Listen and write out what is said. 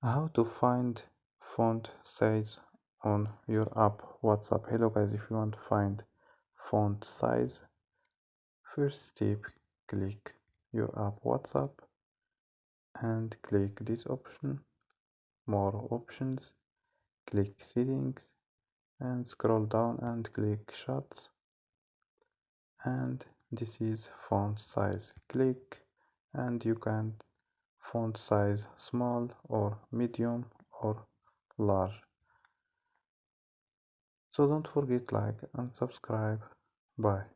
How to find font size on your app WhatsApp. Hello guys, if you want to find font size, first step, click your app WhatsApp and click this option, more options, click settings and scroll down and click shots, and this is font size. Click and you can font size small or medium or large. So don't forget like and subscribe. Bye.